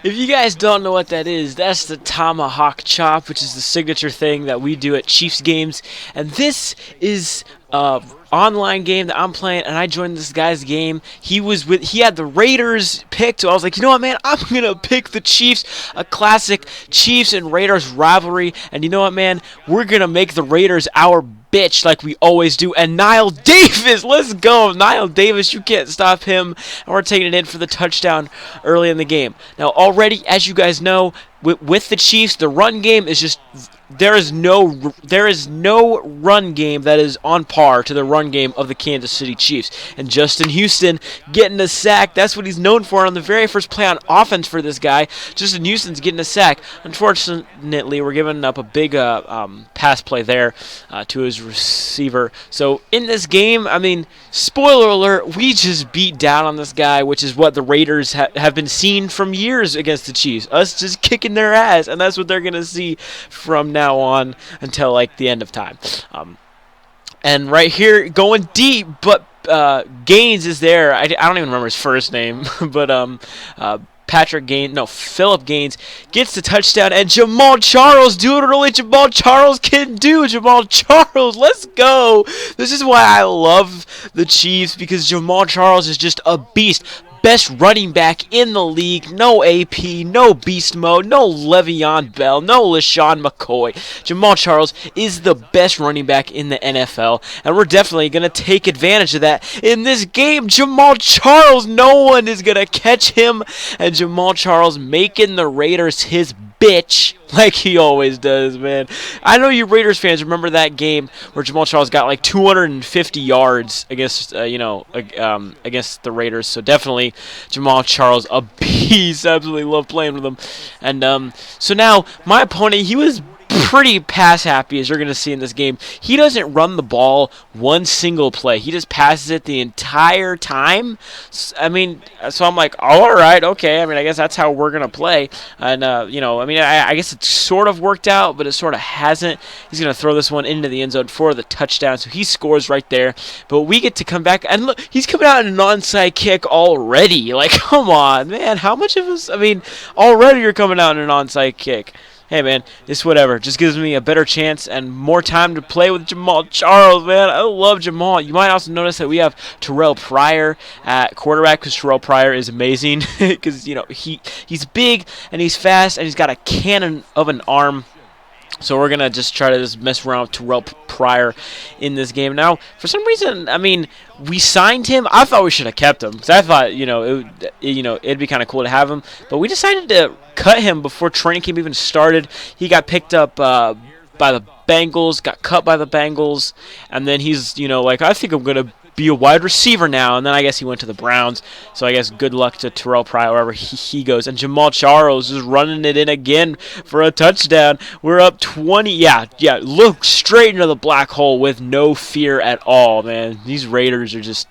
If you guys don't know what that is, that's the Tomahawk Chop, which is the signature thing that we do at Chiefs games. And this is a online game that I'm playing, and I joined this guy's game. He had the Raiders picked, so I was like, you know what, man, I'm gonna pick the Chiefs, a classic Chiefs and Raiders rivalry. And you know what, man, we're gonna make the Raiders our bitch like we always do. And Niall Davis, let's go. Niall Davis, you can't stop him. And we're taking it in for the touchdown early in the game. Now, already, as you guys know, with the Chiefs, the run game is just there is no run game that is on par to the run game of the Kansas City Chiefs. And Justin Houston getting a sack, that's what he's known for on the very first play on offense for this guy. Justin Houston's getting a sack. Unfortunately, we're giving up a big pass play there to his receiver. So in this game, I mean, spoiler alert, we just beat down on this guy, which is what the Raiders have been seen from years against the Chiefs. Us just kicking their ass, and that's what they're going to see from now on until like the end of time. And right here, going deep, but Gaines is there. I don't even remember his first name, but Philip Gaines gets the touchdown, and Jamal Charles doing what only Jamal Charles can do. Jamal Charles, let's go. This is why I love the Chiefs, because Jamal Charles is just a beast. Best running back in the league. No AP, no beast mode, no Le'Veon Bell, no LaShawn McCoy. Jamal Charles is the best running back in the NFL, and we're definitely going to take advantage of that in this game. Jamal Charles, no one is going to catch him, and Jamal Charles making the Raiders his bitch like he always does, man. I know you Raiders fans remember that game where Jamal Charles got like 250 yards against against the Raiders. So definitely Jamal Charles, a beast. Absolutely love playing with him. And so now my opponent, he was pretty pass happy, as you're going to see in this game. He doesn't run the ball one single play. He just passes it the entire time. I mean, so I'm like, all right, okay. I mean, I guess that's how we're going to play. And, I mean, I guess it sort of worked out, but it sort of hasn't. He's going to throw this one into the end zone for the touchdown, so he scores right there. But we get to come back, and look, he's coming out in an onside kick already. Like, come on, man. How much of us, I mean, already you're coming out in an onside kick. Hey, man, it's whatever. Just gives me a better chance and more time to play with Jamal Charles, man. I love Jamal. You might also notice that we have Terrell Pryor at quarterback, because Terrell Pryor is amazing because, he's big and he's fast and he's got a cannon of an arm. So we're going to just try to mess around with Terrell Pryor in this game. Now, for some reason, I mean, we signed him. I thought we should have kept him, because I thought, it'd be kind of cool to have him. But we decided to cut him before training camp even started. He got picked up by the Bengals, got cut by the Bengals, and then he's, I think I'm going to be a wide receiver now, and then I guess he went to the Browns. So I guess good luck to Terrell Pryor wherever he goes. And Jamal Charles is running it in again for a touchdown. We're up 20. Yeah, look straight into the black hole with no fear at all, man. These Raiders are just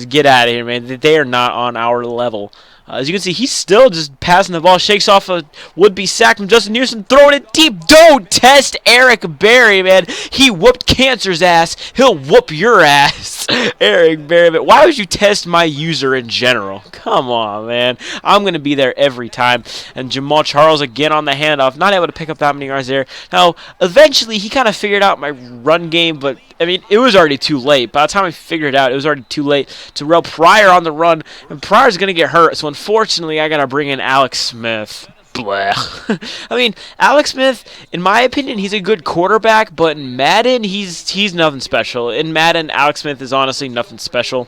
get out of here, man. They are not on our level. As you can see, he's still just passing the ball. Shakes off a would-be sack from Justin Houston. Throwing it deep. Don't test Eric Berry, man. He whooped Cancer's ass. He'll whoop your ass, Eric Berry. But why would you test my user in general? Come on, man. I'm going to be there every time. And Jamal Charles again on the handoff. Not able to pick up that many yards there. Now, eventually, he kind of figured out my run game, but, I mean, it was already too late. By the time I figured it out, it was already too late. Terrell Pryor on the run, and Pryor's going to get hurt. So, unfortunately, I got to bring in Alex Smith. Blech. I mean, Alex Smith, in my opinion, he's a good quarterback, but in Madden, he's nothing special. In Madden, Alex Smith is honestly nothing special.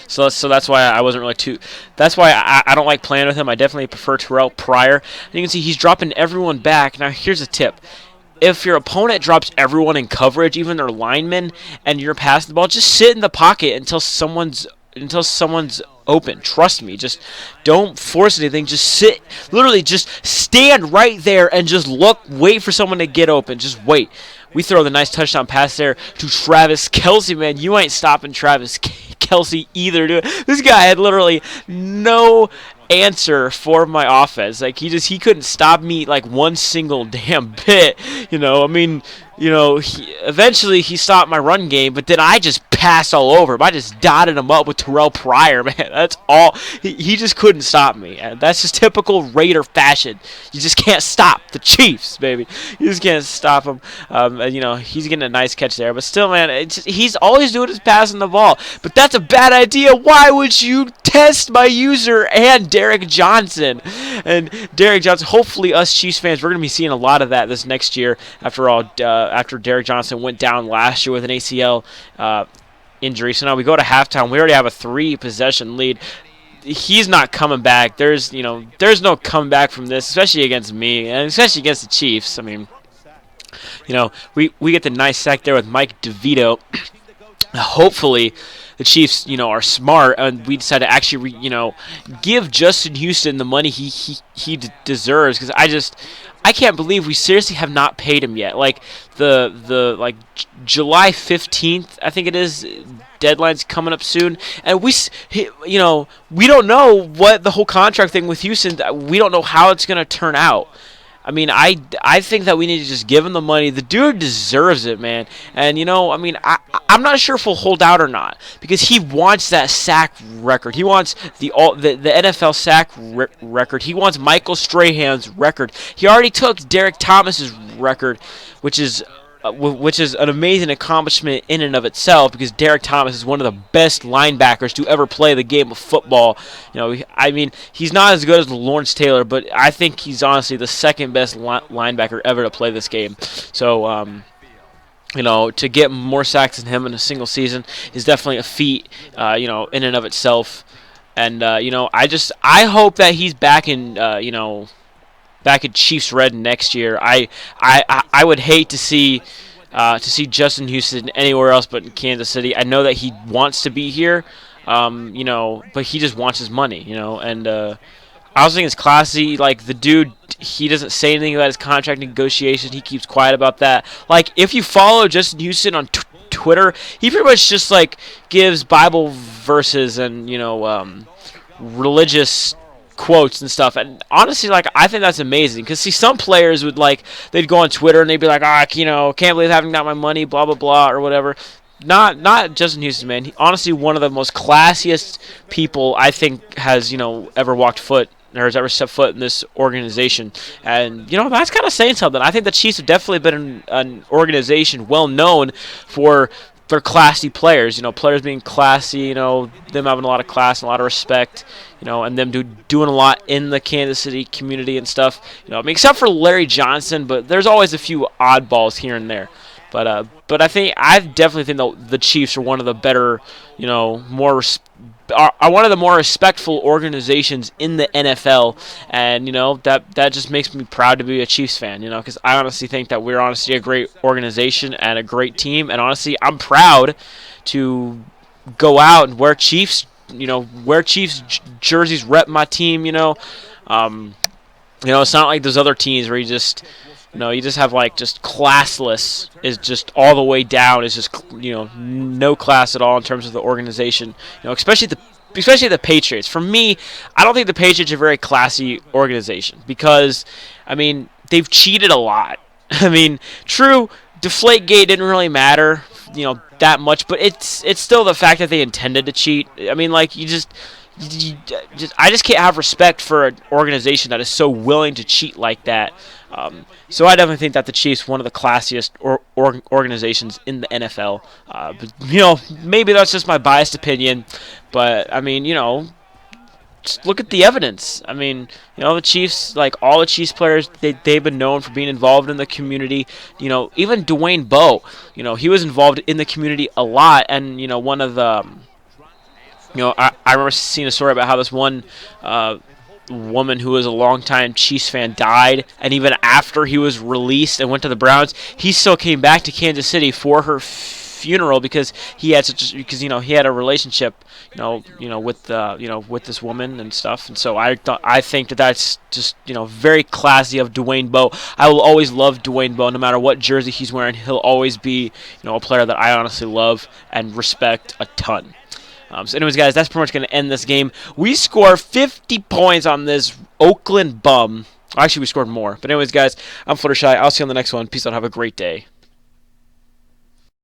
So that's why I wasn't really too. That's why I don't like playing with him. I definitely prefer Terrell Pryor. And you can see he's dropping everyone back. Now, here's a tip. If your opponent drops everyone in coverage, even their linemen, and you're passing the ball, just sit in the pocket until someone's open. Trust me. Just don't force anything. Just sit. Literally, just stand right there and just look. Wait for someone to get open. Just wait. We throw the nice touchdown pass there to Travis Kelce, man. You ain't stopping Travis Kelce either, dude. This guy had literally no answer for my offense. Like, he couldn't stop me like one single damn bit. I mean, eventually he stopped my run game, but then I just passed all over him. I just dotted him up with Terrell Pryor, man. That's all. He just couldn't stop me. And that's just typical Raider fashion. You just can't stop the Chiefs, baby. You just can't stop him. And he's getting a nice catch there. But still, man, he's always doing is passing the ball. But that's a bad idea. Why would you test my user and Derek Johnson? And Derek Johnson, hopefully us Chiefs fans, we're going to be seeing a lot of that this next year. After all, after Derek Johnson went down last year with an ACL injury. So now we go to halftime. We already have a 3-possession lead. He's not coming back. There's no comeback from this, especially against me, and especially against the Chiefs. I mean, we get the nice sack there with Mike DeVito. Hopefully, the Chiefs, are smart, and we decide to actually, give Justin Houston the money he deserves. Because I can't believe we seriously have not paid him yet. Like the July 15th, I think it is. Deadline's coming up soon, and we don't know what the whole contract thing with Houston. We don't know how it's gonna turn out. I mean, I think that we need to just give him the money. The dude deserves it, man. And I'm not sure if he'll hold out or not, because he wants that sack record. He wants the NFL sack record. He wants Michael Strahan's record. He already took Derek Thomas's record, which is an amazing accomplishment in and of itself, because Derek Thomas is one of the best linebackers to ever play the game of football. He's not as good as Lawrence Taylor, but I think he's honestly the second best linebacker ever to play this game. So, to get more sacks than him in a single season is definitely a feat, in and of itself. And, I hope that he's back in, back in Chiefs red next year. I would hate to see Justin Houston anywhere else but in Kansas City. I know that he wants to be here, but he just wants his money, And I also think it's classy. Like, the dude, he doesn't say anything about his contract negotiations. He keeps quiet about that. Like, if you follow Justin Houston on Twitter, he pretty much just gives Bible verses and religious quotes and stuff, and honestly, I think that's amazing, because some players would they'd go on Twitter and they'd be like, can't believe I haven't got my money, blah blah blah, or whatever. Not Justin Houston, man. He, honestly, one of the most classiest people I think has ever walked foot or has ever stepped foot in this organization, and that's kind of saying something. I think the Chiefs have definitely been an organization well known for their classy players, players being classy, them having a lot of class and a lot of respect, and them doing a lot in the Kansas City community and stuff, except for Larry Johnson, but there's always a few oddballs here and there. But I definitely think the Chiefs are one of the better, are one of the more respectful organizations in the NFL, and that just makes me proud to be a Chiefs fan, because I honestly think that we're honestly a great organization and a great team, and honestly I'm proud to go out and wear Chiefs jerseys, rep my team. It's not like those other teams where you just have just classless is just all the way down. It's just no class at all in terms of the organization. Especially the Patriots. For me, I don't think the Patriots are a very classy organization, because they've cheated a lot. True, Deflategate didn't really matter that much, but it's still the fact that they intended to cheat. I just can't have respect for an organization that is so willing to cheat like that. So I definitely think that the Chiefs one of the classiest organizations in the NFL. But maybe that's just my biased opinion. But just look at the evidence. The Chiefs, all the Chiefs players, they've been known for being involved in the community. Even Dwayne Bowe, he was involved in the community a lot, and one of the I remember seeing a story about how this one woman who was a longtime Chiefs fan died, and even after he was released and went to the Browns, he still came back to Kansas City for her funeral, because he had he had a relationship with this woman and stuff. And so I think that's just very classy of Dwayne Bowe. I will always love Dwayne Bowe, no matter what jersey he's wearing. He'll always be a player that I honestly love and respect a ton. So anyways, guys, that's pretty much going to end this game. We score 50 points on this Oakland bum. Actually, we scored more. But anyways, guys, I'm Fluttershy. I'll see you on the next one. Peace out. Have a great day.